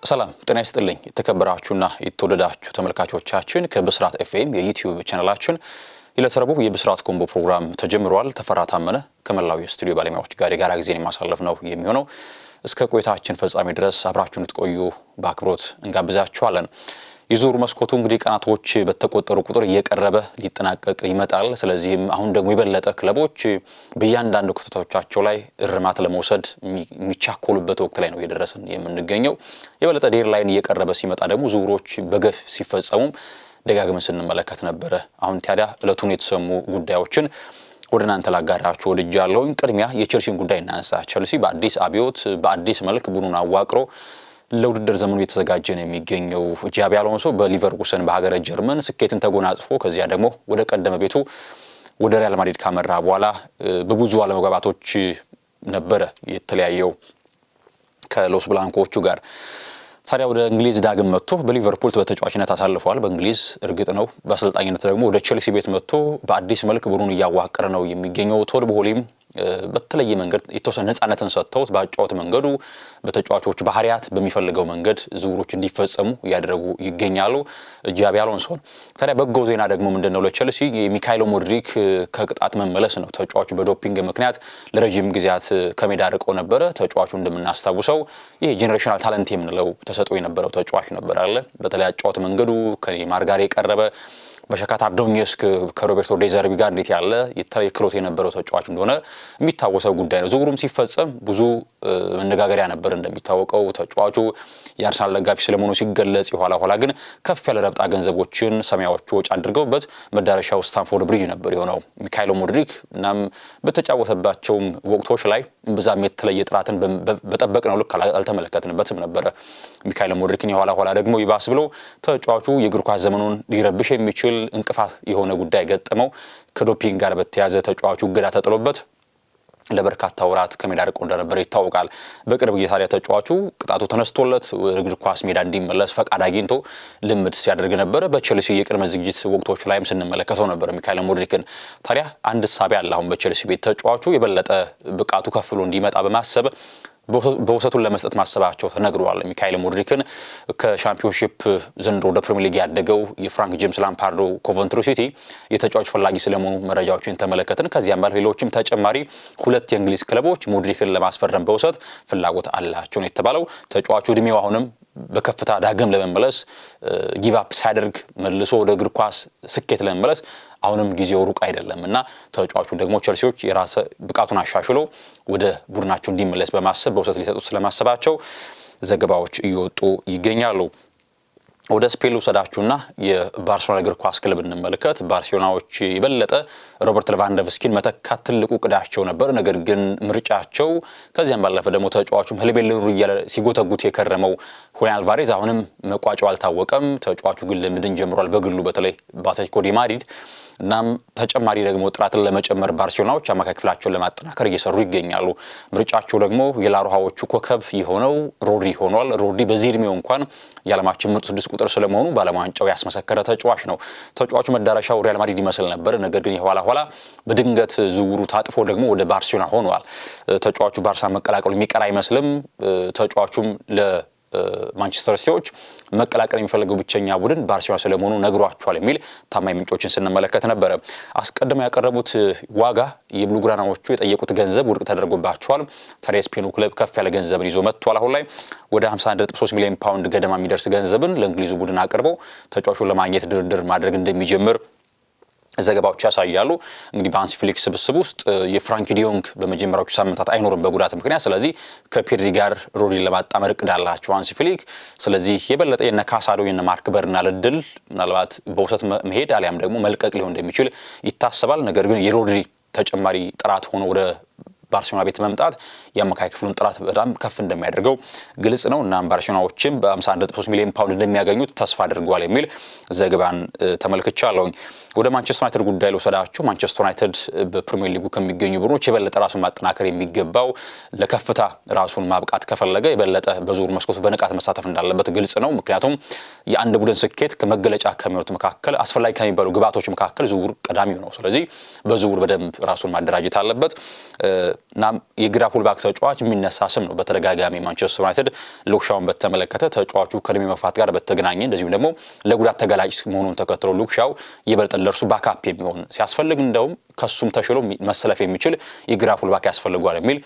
ሰላም ጤና ይስጥልኝ የተከበራችሁና የተወደዳችሁ ተመልካቾቻችን ከብስራት ኤፍኤም የዩቲዩብ ቻናላችን ይለተረቡ የብስራት ኮምቦ ፕሮግራም ተጀምሯል። ተፈራ ታመነ ከመላው የስቱዲዮ ባለሙያዎች ጋር የጋራ ጊዜን ማሳለፍ ነው የሚሆነው። እስከ ቆይታችን ፍጻሜ ድረስ አብራችሁን ልትቆዩ በአክብሮት እንጋብዛችኋለን። የዙር መስኮቱ እንግዲህ ቀናቶች በተቆጠሩ ቁጥር እየቀረበ ሊጠናቀቅ ይመጣል። ስለዚህም አሁን ደግሞ የበለጠ ክለቦች በእያንዳንዱ ክፍተቶቻቸው ላይ እርማት ለመውሰድ የሚቻኮሉበት ወቅት ላይ ነው እየደረስን የምንገኘው። የበለጠ ዴድላይን እየቀረበ ሲመጣ ደግሞ ዝውውሮች በገፍ ሲፈጸሙ ደጋግመን ስንመለከት ነበረ። አሁን ታዲያ እለቱን የተሰሙ ጉዳዮችን ወደ እናንተ ላጋራችሁ ወድጃለሁ። ቅድሚያ የቼልሲን ጉዳይ እናንሳ። ቼልሲ በአዲስ አብዮት በአዲስ መልክ ቡድኑን አዋቅሮ ለውድድር ዘመኑ የተዘጋጀ ነው የሚገኘው። ጃቢ አሎንሶ በሊቨርኩሰን በሀገረ ጀርመን ስኬትን ተጎናጽፎ ከዚያ ደግሞ ወደ ቀደመ ቤቱ ወደ ሪያል ማድሪድ ካመራ በኋላ በብዙ አለመግባባቶች ነበረ የተለያየው ከሎስ ብላንኮቹ ጋር። ታዲያ ወደ እንግሊዝ ዳግም መጥቶ በሊቨርፑል በተጫዋችነት አሳልፏል። በእንግሊዝ እርግጥ ነው በአሰልጣኝነት ደግሞ ወደ ቼልሲ ቤት መጥቶ በአዲስ መልክ ቡድኑን እያዋቀረ ነው የሚገኘው። ቶድ ቦሆሊም በተለየ መንገድ የተወሰነ ነፃነትን ሰጥተውት በአጫወት መንገዱ በተጫዋቾች ባህሪያት በሚፈልገው መንገድ ዝውውሮች እንዲፈጸሙ እያደረጉ ይገኛሉ ጃቢ አሎንሶን። ታዲያ በጎ ዜና ደግሞ ምንድነው ለቼልሲ የሚካኤል ሞድሪክ ከቅጣት መመለስ ነው። ተጫዋቹ በዶፒንግ ምክንያት ለረጅም ጊዜያት ከሜዳ ርቆ ነበረ። ተጫዋቹ እንደምናስታውሰው ይሄ ጄኔሬሽናል ታለንት የምንለው ተሰጥኦ የነበረው ተጫዋች ነበር አለ። በተለይ አጫወት መንገዱ ከኔይማር ጋር የቀረበ በሻክታር ዶኔትስክ ከሮቤርቶ ዴዘርቢ ጋር እንዴት ያለ የተለየ ክሎት የነበረው ተጫዋች እንደሆነ የሚታወሰው ጉዳይ ነው። ዝውውሩም ሲፈጸም ብዙ መነጋገሪያ ነበር። እንደሚታወቀው ተጫዋቹ የአርሰናል ደጋፊ ስለመሆኑ ሲገለጽ ኋላ ግን ከፍ ያለ ረብጣ ገንዘቦችን ሰማያዎቹ ወጪ አድርገውበት መዳረሻው ስታንፎርድ ብሪጅ ነበር የሆነው ሚካኤል ሞድሪክ። እናም በተጫወተባቸው ወቅቶች ላይ በዛም የተለየ ጥራትን በጠበቅነው ልክ አልተመለከትንበትም ነበር ሚካኤል ሞድሪክን። ኋላ ደግሞ ይባስ ብሎ ተጫዋቹ የእግር ኳስ ዘመኑን ሊረብሽ የሚችል እንቅፋት የሆነ ጉዳይ ገጠመው። ከዶፒንግ ጋር በተያያዘ ተጫዋቹ እገዳ ተጥሎበት ለበርካታ ወራት ከሜዳ ርቆ እንደነበር ይታወቃል። በቅርብ ጊዜ ታዲያ ተጫዋቹ ቅጣቱ ተነስቶለት እግር ኳስ ሜዳ እንዲመለስ ፈቃድ አግኝቶ ልምድ ሲያደርግ ነበር። በቼልሲ የቅድመ ዝግጅት ወቅቶች ላይም ስንመለከተው ነበር ሚካኤል ሞድሪክን። ታዲያ አንድ ሳቢ አለ አሁን በቼልሲ ቤት ተጫዋቹ የበለጠ ብቃቱ ከፍ ብሎ እንዲመጣ በማሰብ በውሰቱን ለመስጠት ማሰባቸው ተነግሯል። ሚካኤል ሞድሪክን ከሻምፒዮንሺፕ ዘንድሮ ወደ ፕሪሚየር ሊግ ያደገው የፍራንክ ጄምስ ላምፓርዶ ኮቨንትሪ ሲቲ የተጫዋች ፈላጊ ስለመሆኑ መረጃዎችን ተመለከትን። ከዚያም ባለ ሌሎችም ተጨማሪ ሁለት የእንግሊዝ ክለቦች ሞድሪክን ለማስፈረም በውሰት ፍላጎት አላቸው ነው የተባለው። ተጫዋቹ እድሜው አሁንም በከፍታ ዳግም ለመመለስ ጊቭ አፕ ሳያደርግ መልሶ ወደ እግር ኳስ ስኬት ለመመለስ አሁንም ጊዜው ሩቅ አይደለም እና ተጫዋቹ ደግሞ ቼልሲዎች የራስ ብቃቱን አሻሽሎ ወደ ቡድናቸው እንዲመለስ በማሰብ በውሰት ሊሰጡት ስለማሰባቸው ዘገባዎች እየወጡ ይገኛሉ። ወደ ስፔን ልውሰዳችሁና የባርሴሎና እግር ኳስ ክለብ እንመልከት። ባርሴሎናዎች የበለጠ ሮበርት ሌቫንዶቭስኪን መተካት ትልቁ ቅዳቸው ነበር። ነገር ግን ምርጫቸው ከዚያም ባለፈ ደግሞ ተጫዋቹም ህልቤልሩ እያለ ሲጎተጉት የከረመው ሁሊያን አልቫሬዝ አሁንም መቋጫው አልታወቀም። ተጫዋቹ ግን ልምድን ጀምሯል በግሉ በተለይ በአትሌቲኮ ዲ ማድሪድ። እናም ተጨማሪ ደግሞ ጥራትን ለመጨመር ባርሴሎናዎች አማካይ ክፍላቸውን ለማጠናከር እየሰሩ ይገኛሉ። ምርጫቸው ደግሞ የላሮሃዎቹ ኮከብ የሆነው ሮድሪ ሆኗል። ሮድሪ በዚህ እድሜው እንኳን የዓለማችን ምርጥ 6 ቁጥር ስለመሆኑ በዓለም ዋንጫው ያስመሰከረ ተጫዋች ነው። ተጫዋቹ መዳረሻው ሪያል ማድሪድ ይመስል ነበር። ነገር ግን ኋላ በድንገት ዝውውሩ ታጥፎ ደግሞ ወደ ባርሴሎና ሆኗል። ተጫዋቹ ባርሳ መቀላቀሉ የሚቀር አይመስልም። ተጫዋቹም ማንቸስተር ሲቲዎች መቀላቀል የሚፈልገው ብቸኛ ቡድን ባርሴሎና ስለመሆኑ ነግሯቸዋል የሚል ታማኝ ምንጮችን ስንመለከት ነበር። አስቀድመው ያቀረቡት ዋጋ የብሉግራናዎቹ የጠየቁት ገንዘብ ውድቅ ተደርጎባቸዋል። ታዲያ ስፔኑ ክለብ ከፍ ያለ ገንዘብን ይዞ መጥቷል። አሁን ላይ ወደ 51.3 ሚሊዮን ፓውንድ ገደማ የሚደርስ ገንዘብን ለእንግሊዙ ቡድን አቅርበው ተጫዋቹን ለማግኘት ድርድር ማድረግ እንደሚጀምር ዘገባዎች ያሳያሉ። እንግዲህ በሃንሲ ፍሊክ ስብስብ ውስጥ የፍራንኪ ዲዮንግ በመጀመሪያዎቹ ሳምንታት አይኖርም በጉዳት ምክንያት። ስለዚህ ከፔድሪ ጋር ሮድሪን ለማጣመር እቅድ አላቸው ሃንሲ ፍሊክ። ስለዚህ የበለጠ የነ ካሳዶ የነ ማርክ በርናል እድል ምናልባት በውሰት መሄድ አሊያም ደግሞ መልቀቅ ሊሆን እንደሚችል ይታሰባል። ነገር ግን የሮድሪ ተጨማሪ ጥራት ሆኖ ወደ ባርሴሎና ቤት መምጣት የአማካይ ክፍሉን ጥራት በጣም ከፍ እንደሚያደርገው ግልጽ ነው። እና ባርሴሎናዎችም በ51.3 ሚሊዮን ፓውንድ እንደሚያገኙት ተስፋ አድርገዋል የሚል ዘገባን ተመልክቻለሁ። ወደ ማንቸስተር ዩናይትድ ጉዳይ ልወስዳችሁ። ማንቸስተር ዩናይትድ በፕሪሚየር ሊጉ ከሚገኙ ቡድኖች የበለጠ ራሱን ማጠናከር የሚገባው ለከፍታ ራሱን ማብቃት ከፈለገ የበለጠ በዙር መስኮቱ በንቃት መሳተፍ እንዳለበት ግልጽ ነው። ምክንያቱም የአንድ ቡድን ስኬት ከመገለጫ ከሚሆኑት መካከል አስፈላጊ ከሚባሉ ግብዓቶች መካከል ዝውውር ቀዳሚው ነው። ስለዚህ በዝውውር በደንብ ራሱን ማደራጀት አለበት። እና የግራ ፉልባክ ተጫዋች የሚነሳ ስም ነው በተደጋጋሚ ማንቸስተር ዩናይትድ ሉክሻውን በተመለከተ ተጫዋቹ ከእድሜ መፋት ጋር በተገናኘ እንደዚሁም ደግሞ ለጉዳት ተጋላጭ መሆኑን ተከትሎ ሉክሻው ይበልጥ ለእርሱ ባካፕ የሚሆን ሲያስፈልግ እንደውም ከሱም ተሽሎ መሰለፍ የሚችል የግራ ፉልባክ ያስፈልጓል የሚል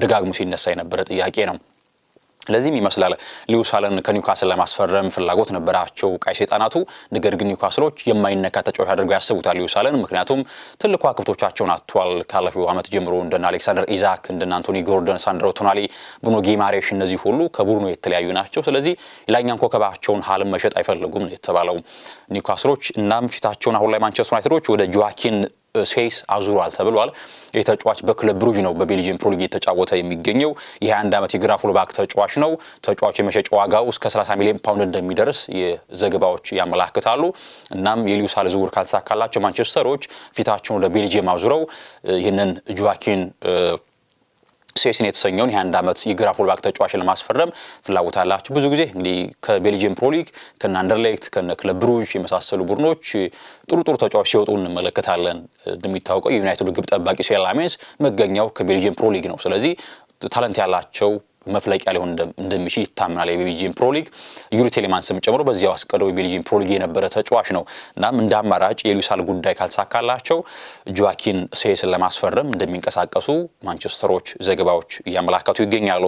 ደጋግሞ ሲነሳ የነበረ ጥያቄ ነው። ለዚህም ይመስላል ሉዊስ ሃለን ከኒውካስል ለማስፈረም ፍላጎት ነበራቸው ቀይ ሰይጣናቱ። ነገር ግን ኒውካስሎች የማይነካ ተጫዋች አድርገው ያስቡታል ሉዊስ ሃለን። ምክንያቱም ትልቁ ከዋክብቶቻቸውን አጥቷል። ካለፈው ዓመት ጀምሮ እንደና አሌክሳንደር ኢዛክ፣ እንደና አንቶኒ ጎርደን፣ ሳንድሮ ቶናሊ፣ ብሩኖ ጊማሬሽ እነዚህ ሁሉ ከቡድኑ የተለያዩ ናቸው። ስለዚህ ሌላኛን ኮከባቸውን ሃለን መሸጥ አይፈልጉም ነው የተባለው ኒውካስሎች። እናም ፊታቸውን አሁን ላይ ማንቸስተር ዩናይትዶች ወደ ጆዋኪን ሴይስ አዙሯል ተብሏል። የተጫዋች በክለብ ብሩጅ ነው በቤልጂየም ፕሮ ሊግ የተጫወተ የሚገኘው። የ21 ዓመት የግራ ፉልባክ ተጫዋች ነው። ተጫዋቹ የመሸጫ ዋጋው እስከ 30 ሚሊዮን ፓውንድ እንደሚደርስ የዘገባዎች ያመላክታሉ። እናም የሉዊስ ሃለን ዝውውር ካልተሳካላቸው ማንቸስተሮች ፊታቸውን ወደ ቤልጂየም አዙረው ይህንን ጆዋኪን ሴስን የተሰኘውን የ21 ዓመት የግራ ፉልባክ ተጫዋች ለማስፈረም ፍላጎት አላቸው። ብዙ ጊዜ እንግዲህ ከቤልጂየም ፕሮ ሊግ ከነ አንደርሌክት ከነ ክለብ ብሩጅ የመሳሰሉ ቡድኖች ጥሩ ተጫዋች ሲወጡ እንመለከታለን። እንደሚታወቀው የዩናይትድ ግብ ጠባቂ ሴር ላሜንስ መገኛው ከቤልጂየም ፕሮ ሊግ ነው። ስለዚህ ታለንት ያላቸው መፍለቂያ ሊሆን እንደሚችል ይታመናል። የቤልጂየም ፕሮ ሊግ ዩሪ ቴሌማንስም ጨምሮ በዚያው አስቀደው የቤልጂየም ፕሮ ሊግ የነበረ ተጫዋች ነው። እናም እንደ አማራጭ የሉዊስ ሃለን ጉዳይ ካልተሳካላቸው ጆዋኪን ሴስን ለማስፈረም እንደሚንቀሳቀሱ ማንቸስተሮች ዘገባዎች እያመላከቱ ይገኛሉ።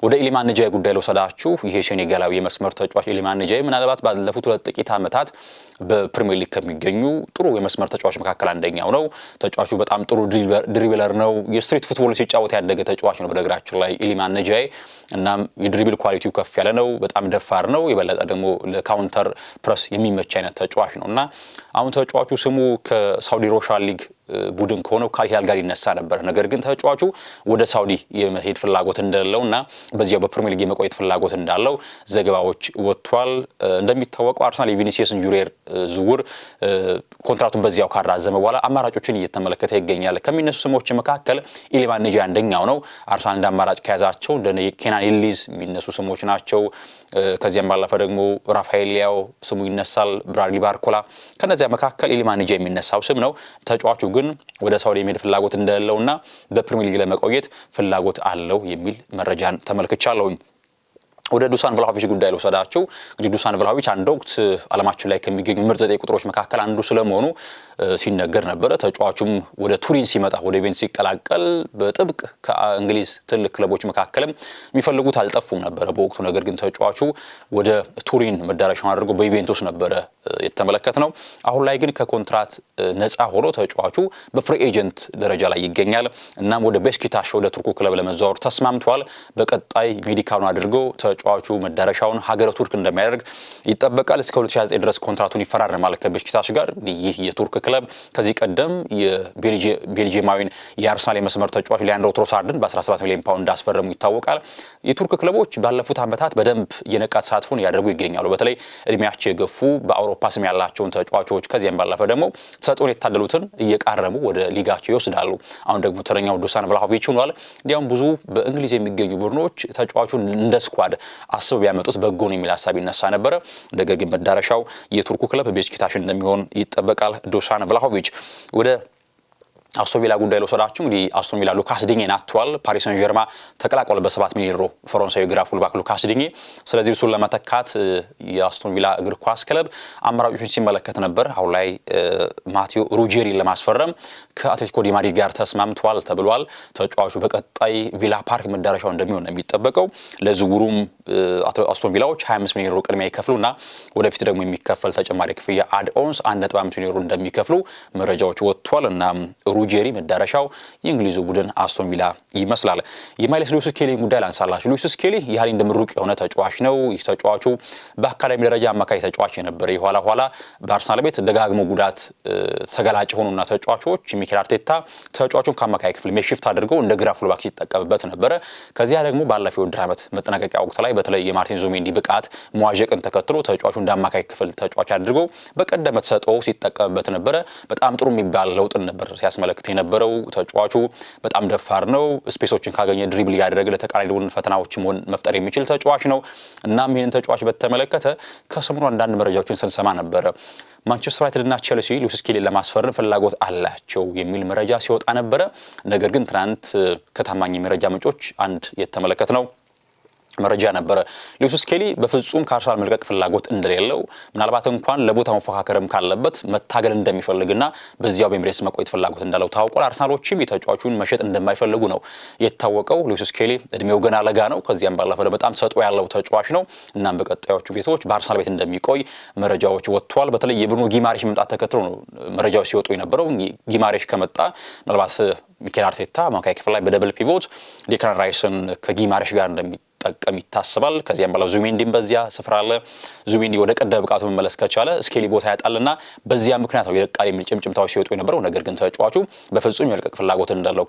ወደ ኢሊማን ነጃይ ጉዳይ ልወስዳችሁ። ይሄ ሴኔጋላዊ የመስመር ተጫዋች ኢሊማን ነጃይ ምናልባት ባለፉት ጥቂት ዓመታት በፕሪሚየር ሊግ ከሚገኙ ጥሩ የመስመር ተጫዋች መካከል አንደኛው ነው። ተጫዋቹ በጣም ጥሩ ድሪብለር ነው። የስትሪት ፉትቦል ሲጫወት ያደገ ተጫዋች ነው በነገራችን ላይ ኢሊማን ነጃይ። እናም የድሪብል ኳሊቲው ከፍ ያለ ነው። በጣም ደፋር ነው። የበለጠ ደግሞ ለካውንተር ፕረስ የሚመች አይነት ተጫዋች ነው እና አሁን ተጫዋቹ ስሙ ከሳውዲ ሮሻን ሊግ ቡድን ከሆነው ከአልሂላል ጋር ይነሳ ነበር። ነገር ግን ተጫዋቹ ወደ ሳውዲ የመሄድ ፍላጎት እንደሌለውና በዚያው በፕሪሚየር ሊግ የመቆየት ፍላጎት እንዳለው ዘገባዎች ወጥቷል። እንደሚታወቀው አርሰናል የቪኒሲየስን ጁኒየር ዝውውር ኮንትራቱን በዚያው ካራዘመ በኋላ አማራጮችን እየተመለከተ ይገኛል። ከሚነሱ ስሞች መካከል ኢሊማን ነጃይ አንደኛው ነው። አርሰናል እንደ አማራጭ ከያዛቸው እንደ ኬናን ኢሊዝ የሚነሱ ስሞች ናቸው። ከዚያም ባለፈ ደግሞ ራፋኤል ሊያው ስሙ ይነሳል። ብራድሊ ባርኮላ ከነዚያ መካከል ኢሊማን ነጃይ የሚነሳው ስም ነው። ተጫዋቹ ግን ወደ ሳውዲ የመሄድ ፍላጎት እንደሌለውና በፕሪሚየር ሊግ ለመቆየት ፍላጎት አለው የሚል መረጃን ተመልክቻለሁ። ወደ ዱሳን ቭላሆቪች ጉዳይ ልወስዳችሁ። እንግዲህ ዱሳን ቭላሆቪች አንድ ወቅት ዓለማችን ላይ ከሚገኙ ምርጥ 9 ቁጥሮች መካከል አንዱ ስለመሆኑ ሲነገር ነበረ። ተጫዋቹም ወደ ቱሪን ሲመጣ ወደ ኢቬንቱስ ሲቀላቀል በጥብቅ ከእንግሊዝ ትልቅ ክለቦች መካከልም የሚፈልጉት አልጠፉም ነበረ በወቅቱ። ነገር ግን ተጫዋቹ ወደ ቱሪን መዳረሻውን አድርጎ በኢቬንቱስ ነበረ የተመለከትነው። አሁን ላይ ግን ከኮንትራት ነፃ ሆኖ ተጫዋቹ በፍሪ ኤጀንት ደረጃ ላይ ይገኛል። እናም ወደ ቤሽክታሽ ወደ ቱርኩ ክለብ ለመዘዋወር ተስማምቷል። በቀጣይ ሜዲካሉን አድርጎ ተጫዋቹ መዳረሻውን ሀገረ ቱርክ እንደሚያደርግ ይጠበቃል። እስከ 2029 ድረስ ኮንትራቱን ይፈራረማል ከቤሽክታሽ ጋር። ይህ የቱርክ ክለብ ከዚህ ቀደም የቤልጂየማዊን የአርሰናል የመስመር ተጫዋች ሊያንድሮ ትሮሳርድን በ17 ሚሊዮን ፓውንድ እንዳስፈረሙ ይታወቃል። የቱርክ ክለቦች ባለፉት ዓመታት በደንብ የነቃ ተሳትፎን ያደርጉ ይገኛሉ። በተለይ እድሜያቸው የገፉ በአውሮፓ ስም ያላቸውን ተጫዋቾች ከዚያም ባለፈ ደግሞ ተሰጥኦን የታደሉትን እየቃረሙ ወደ ሊጋቸው ይወስዳሉ። አሁን ደግሞ ተረኛው ዱሳን ቭላሆቪች ሆኗል። እንዲያውም ብዙ በእንግሊዝ የሚገኙ ቡድኖች ተጫዋቹን እንደ ስኳድ አስበው ቢያመጡት በጎ ነው የሚል ሀሳብ ይነሳ ነበረ። ነገር ግን መዳረሻው የቱርኩ ክለብ ቤሽክታሽ እንደሚሆን ይጠበቃል። ዱሳን ቭላሆቪች ወደ አስቶን ቪላ ጉዳይ ልወስዳችሁ። እንግዲህ አስቶን ቪላ ሉካስ ዲኜን አጥቷል። ፓሪስ ሰን ዠርማ ተቀላቀለ በ7 ሚሊዮን ዩሮ ፈረንሳዊ ግራ ፉልባክ ሉካስ ዲኜ። ስለዚህ እሱን ለመተካት የአስቶን ቪላ እግር ኳስ ክለብ አማራጮችን ሲመለከት ነበር። አሁን ላይ ማቴዎ ሩጄሪን ለማስፈረም ከአትሌቲኮ ዲ ማድሪድ ጋር ተስማምቷል ተብሏል። ተጫዋቹ በቀጣይ ቪላ ፓርክ መዳረሻው እንደሚሆን ነው የሚጠበቀው። ለዝውውሩም አስቶን ቪላዎች 25 ሚሊዮን ዩሮ ቅድሚያ ይከፍሉና ወደፊት ደግሞ የሚከፈል ተጨማሪ ክፍያ አድ-ኦንስ 1.5 ሚሊዮን ዩሮ እንደሚከፍሉ መረጃዎች ወጥቷል እና ሩጄሪ መዳረሻው የእንግሊዙ ቡድን አስቶን ቪላ ይመስላል። የማይልስ ሉዊስ ስኬሊ ጉዳይ ላንሳላችሁ። ሉዊስ ስኬሊ ያህል እንደምሩቅ የሆነ ተጫዋች ነው። ይህ ተጫዋቹ በአካዳሚ ደረጃ አማካይ ተጫዋች የነበረ ኋላ በአርሰናል ቤት ደጋግሞ ጉዳት ተገላጭ ሆኑና ተጫዋቾች ሚኬል አርቴታ ተጫዋቹን ከአማካይ ክፍል ሜሽፍት አድርገው እንደ ግራ ፉልባክ ሲጠቀምበት ነበረ። ከዚያ ደግሞ ባለፈው የውድድር ዓመት መጠናቀቂያ ወቅት ላይ በተለይ የማርቲን ዙቢሜንዲ ብቃት መዋዠቅን ተከትሎ ተጫዋቹ እንደ አማካይ ክፍል ተጫዋች አድርገው በቀደመ ተሰጥኦ ሲጠቀምበት ነበረ። በጣም ጥሩ የሚባል ለውጥን ነበር ሲያስመለክት ስንመለከት የነበረው። ተጫዋቹ በጣም ደፋር ነው። ስፔሶችን ካገኘ ድሪብል ያደረገ ለተቃራኒ ፈተናዎችም መፍጠር የሚችል ተጫዋች ነው። እናም ይህንን ተጫዋች በተመለከተ ከሰሞኑ አንዳንድ መረጃዎችን ስንሰማ ነበረ። ማንቸስተር ዩናይትድ እና ቼልሲ ሉዊስ ስኬሊን ለማስፈረም ፍላጎት አላቸው የሚል መረጃ ሲወጣ ነበረ። ነገር ግን ትናንት ከታማኝ መረጃ ምንጮች አንድ የተመለከትነው መረጃ ነበረ ሉዊስ ስኬሊ በፍጹም ከአርሰናል መልቀቅ ፍላጎት እንደሌለው ምናልባት እንኳን ለቦታው መፎካከርም ካለበት መታገል እንደሚፈልግና በዚያው በኤምሬትስ መቆየት ፍላጎት እንዳለው ታውቋል። አርሰናሎችም የተጫዋቹን መሸጥ እንደማይፈልጉ ነው የታወቀው። ሉዊስ ስኬሊ እድሜው ገና ለጋ ነው። ከዚያም ባለፈ በጣም ሰጥኦ ያለው ተጫዋች ነው። እናም በቀጣዮቹ ጊዜዎች በአርሰናል ቤት እንደሚቆይ መረጃዎች ወጥተዋል። በተለይ የብሩኖ ጊማሬሽ መምጣት ተከትሎ ነው መረጃዎች ሲወጡ የነበረው። ጊማሬሽ ከመጣ ምናልባት ሚኬል አርቴታ አማካይ ክፍል ላይ በደብል ፒቮት ዴክላን ራይስን ከጊማሬሽ ጋር ጠቀም ይታሰባል። ከዚያም በኋላ ዙቢሜንዲም በዚያ ስፍራ አለ። ዙቢሜንዲ ወደ ቀደመ ብቃቱ መመለስ ከቻለ ስኬሊ ቦታ ያጣልና በዚያ ምክንያት ነው የለቃል የሚል ጭምጭምታዎች ሲወጡ የነበረው። ነገር ግን ተጫዋቹ በፍጹም የመልቀቅ ፍላጎት እንዳለው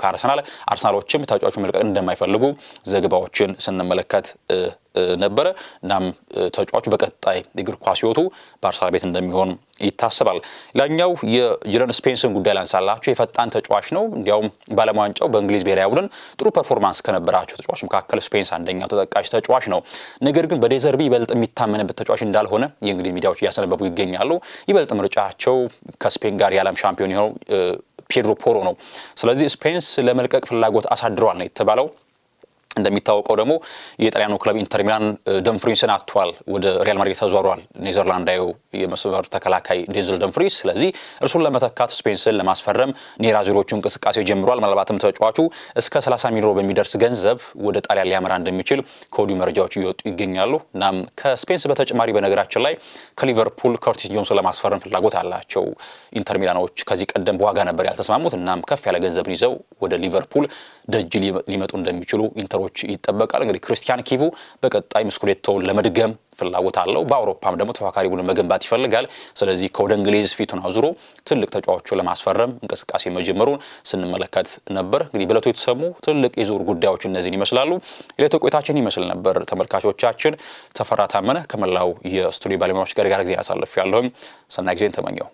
አርሰናሎችም ተጫዋቹ መልቀቅ እንደማይፈልጉ ዘገባዎችን ስንመለከት ነበረ። እናም ተጫዋቹ በቀጣይ እግር ኳስ ሕይወቱ በአርሰናል ቤት እንደሚሆን ይታሰባል። ሌላኛው የጂረን ስፔንስን ጉዳይ ላንሳላችሁ። የፈጣን ተጫዋች ነው። እንዲያውም በዓለም ዋንጫው በእንግሊዝ ብሔራዊ ቡድን ጥሩ ፐርፎርማንስ ከነበራቸው ተጫዋች መካከል ስፔንስ አንደኛው ተጠቃሽ ተጫዋች ነው። ነገር ግን በዴዘርቢ ይበልጥ የሚታመንበት ተጫዋች እንዳልሆነ የእንግሊዝ ሚዲያዎች እያስነበቡ ይገኛሉ። ይበልጥ ምርጫቸው ከስፔን ጋር የዓለም ሻምፒዮን የሆነው ፔድሮ ፖሮ ነው። ስለዚህ ስፔንስ ለመልቀቅ ፍላጎት አሳድረዋል ነው የተባለው። እንደሚታወቀው ደግሞ የጣሊያኑ ክለብ ኢንተር ሚላን ደምፍሪስን አጥቷል። ወደ ሪያል ማድሪድ ተዟዟሯል። ኔዘርላንዳዊው የመስመር ተከላካይ ዴንዘል ደምፍሪስ። ስለዚህ እርሱን ለመተካት ስፔንስን ለማስፈረም ኔራዚሮቹ እንቅስቃሴ ጀምሯል። ምናልባትም ተጫዋቹ እስከ 30 ሚሊዮን በሚደርስ ገንዘብ ወደ ጣሊያን ሊያመራ እንደሚችል ከወዲሁ መረጃዎች እየወጡ ይገኛሉ። እናም ከስፔንስ በተጨማሪ በነገራችን ላይ ከሊቨርፑል ከርቲስ ጆንስን ለማስፈረም ፍላጎት አላቸው ኢንተር ሚላኖች። ከዚህ ቀደም በዋጋ ነበር ያልተስማሙት። እናም ከፍ ያለ ገንዘብን ይዘው ወደ ሊቨርፑል ደጅ ሊመጡ እንደሚችሉ ኢንተሮች ይጠበቃል። እንግዲህ ክሪስቲያን ኪቩ በቀጣይ ስኩዴቶውን ለመድገም ፍላጎት አለው። በአውሮፓም ደግሞ ተፎካካሪ ቡድን መገንባት ይፈልጋል። ስለዚህ ከወደ እንግሊዝ ፊቱን አዙሮ ትልቅ ተጫዋቾችን ለማስፈረም እንቅስቃሴ መጀመሩን ስንመለከት ነበር። እንግዲህ በዕለቱ የተሰሙ ትልቅ የዝውውር ጉዳዮች እነዚህን ይመስላሉ። የዕለቱ ቆይታችን ይመስል ነበር። ተመልካቾቻችን ተፈራ ታመነ ከመላው የስቱዲዮ ባለሙያዎች ጋር ጊዜ ያሳልፍ ያለሁኝ ሰናይ ጊዜን ተመኘው።